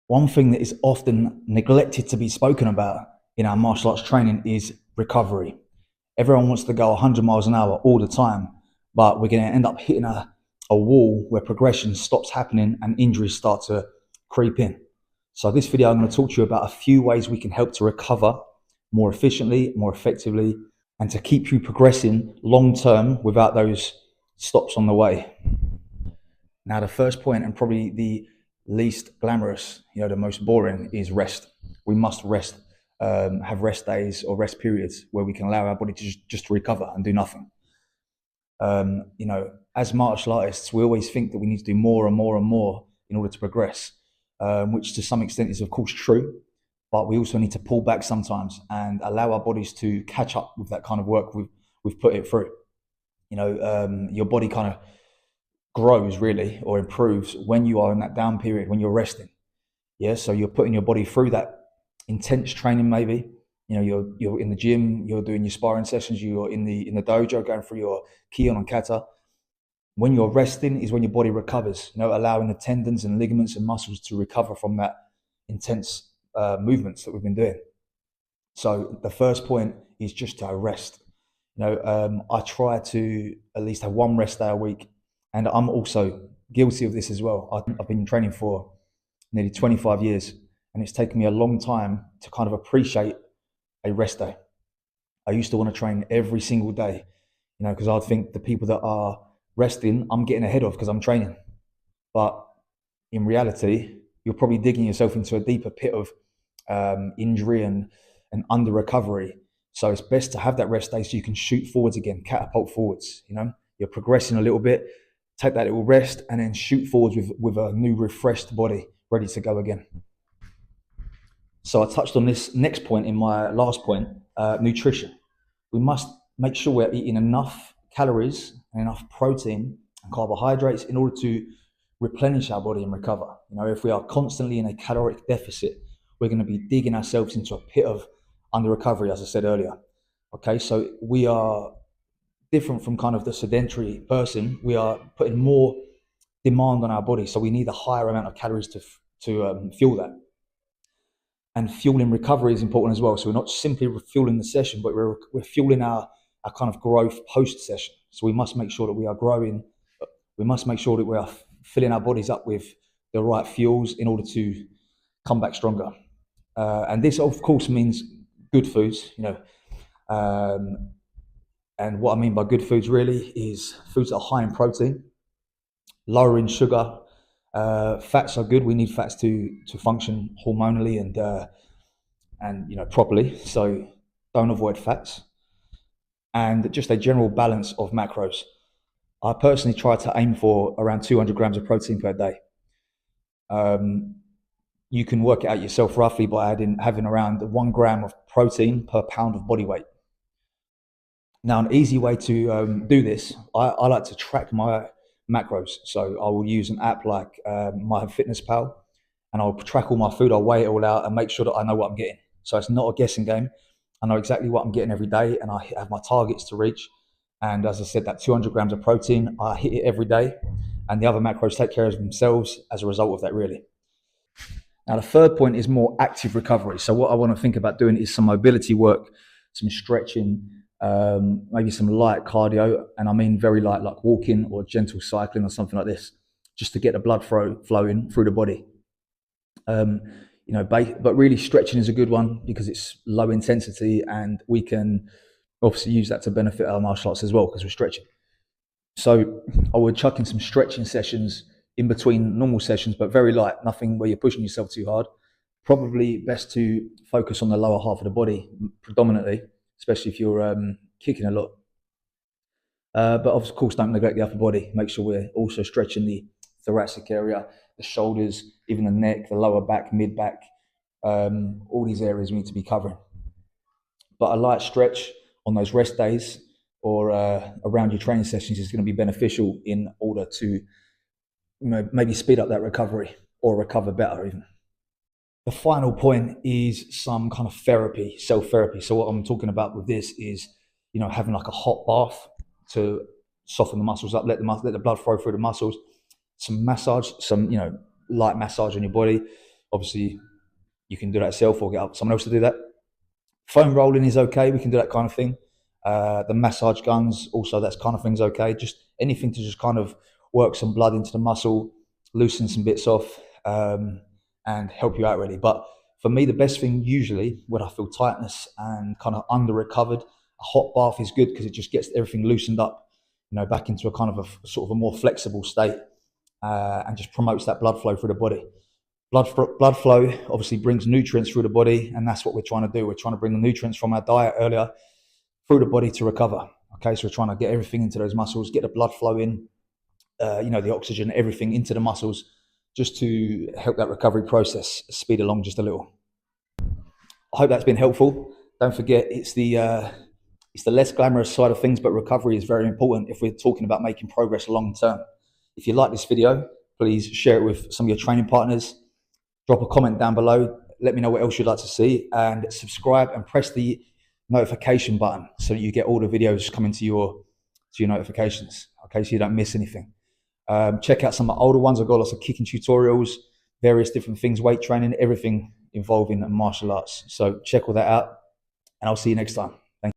One thing that is often neglected to be spoken about in our martial arts training is recovery. Everyone wants to go 100 miles an hour all the time, but we're going to end up hitting a wall where progression stops happening and injuries start to creep in. So this video, I'm going to talk to you about a few ways we can help to recover more efficiently, more effectively, and to keep you progressing long term without those stops on the way. Now, the first point, and probably the least glamorous, the most boring, is rest. We must rest, have rest days or rest periods where we can allow our body to just recover and do nothing. As martial artists, we always think that we need to do more and more and more in order to progress, which to some extent is of course true, but we also need to pull back sometimes and allow our bodies to catch up with that kind of work we've put it through. Your body kind of grows really or improves when you are in that down period, when you're resting. Yeah, so you're putting your body through that intense training. Maybe you're in the gym, you're doing your sparring sessions, you're in the dojo going through your kion and kata. When you're resting is when your body recovers, allowing the tendons and ligaments and muscles to recover from that intense movements that we've been doing. So the first point is just to rest. I try to at least have one rest day a week, and I'm also guilty of this as well. I've been training for nearly 25 years, and it's taken me a long time to kind of appreciate a rest day. I used to want to train every single day, because I'd think the people that are resting, I'm getting ahead of because I'm training. But in reality, you're probably digging yourself into a deeper pit of injury and under recovery. So it's best to have that rest day so you can shoot forwards again, catapult forwards. You're progressing a little bit, take that little rest, and then shoot forwards with a new refreshed body, ready to go again. So I touched on this next point in my last point, nutrition. We must make sure we're eating enough calories and enough protein and carbohydrates in order to replenish our body and recover. If we are constantly in a caloric deficit, we're going to be digging ourselves into a pit of under recovery, as I said earlier. Okay, so we are different from kind of the sedentary person. We are putting more demand on our body, so we need a higher amount of calories to fuel that. And fueling recovery is important as well. So we're not simply fueling the session, but we're fueling our kind of growth post-session. So we must make sure that we are growing. We must make sure that we are filling our bodies up with the right fuels in order to come back stronger. And this, of course, means good foods. And what I mean by good foods really is foods that are high in protein, lower in sugar. Fats are good. We need fats to function hormonally and properly. So don't avoid fats. And just a general balance of macros. I personally try to aim for around 200 grams of protein per day. You can work it out yourself roughly by having around 1 gram of protein per pound of body weight. Now, an easy way to do this, I like to track my macros. So I will use an app like MyFitnessPal, and I'll track all my food, I'll weigh it all out and make sure that I know what I'm getting. So it's not a guessing game. I know exactly what I'm getting every day, and I have my targets to reach. And as I said, that 200 grams of protein, I hit it every day, and the other macros take care of themselves as a result of that, really. Now, the third point is more active recovery. So what I want to think about doing is some mobility work, some stretching, maybe some light cardio, and I mean very light, like walking or gentle cycling or something like this, just to get the blood flowing through the body. But really stretching is a good one because it's low intensity, and we can obviously use that to benefit our martial arts as well because we're stretching. So I would chuck in some stretching sessions in between normal sessions, but very light, nothing where you're pushing yourself too hard. Probably best to focus on the lower half of the body predominantly, especially if you're kicking a lot. But of course, don't neglect the upper body. Make sure we're also stretching the thoracic area, the shoulders, even the neck, the lower back, mid back. All these areas we need to be covering. But a light stretch on those rest days or around your training sessions is going to be beneficial in order to maybe speed up that recovery or recover better even. The final point is some kind of therapy, self-therapy. So what I'm talking about with this is, having like a hot bath to soften the muscles up, let the blood flow through the muscles, some massage, some, light massage on your body, Obviously, you can do that yourself or get someone else to do that. Foam rolling is okay. We can do that kind of thing. The massage guns, also, that kind of thing's okay. Just anything to just kind of work some blood into the muscle, loosen some bits off, and help you out really. But for me, the best thing usually when I feel tightness and kind of under recovered, a hot bath is good because it just gets everything loosened up, back into a kind of a sort of a more flexible state, and just promotes that blood flow through the body. Blood flow obviously brings nutrients through the body, and that's what we're trying to do. We're trying to bring the nutrients from our diet earlier through the body to recover. Okay, so we're trying to get everything into those muscles, get the blood flow in, the oxygen, everything into the muscles, just to help that recovery process speed along just a little. I hope that's been helpful. Don't forget, it's the less glamorous side of things, but recovery is very important if we're talking about making progress long term. If you like this video, please share it with some of your training partners. Drop a comment down below. Let me know what else you'd like to see, and subscribe and press the notification button so that you get all the videos coming to your notifications. Okay, so you don't miss anything. Check out some of the older ones. I've got lots of kicking tutorials, various different things, weight training, everything involving martial arts. So check all that out, and I'll see you next time.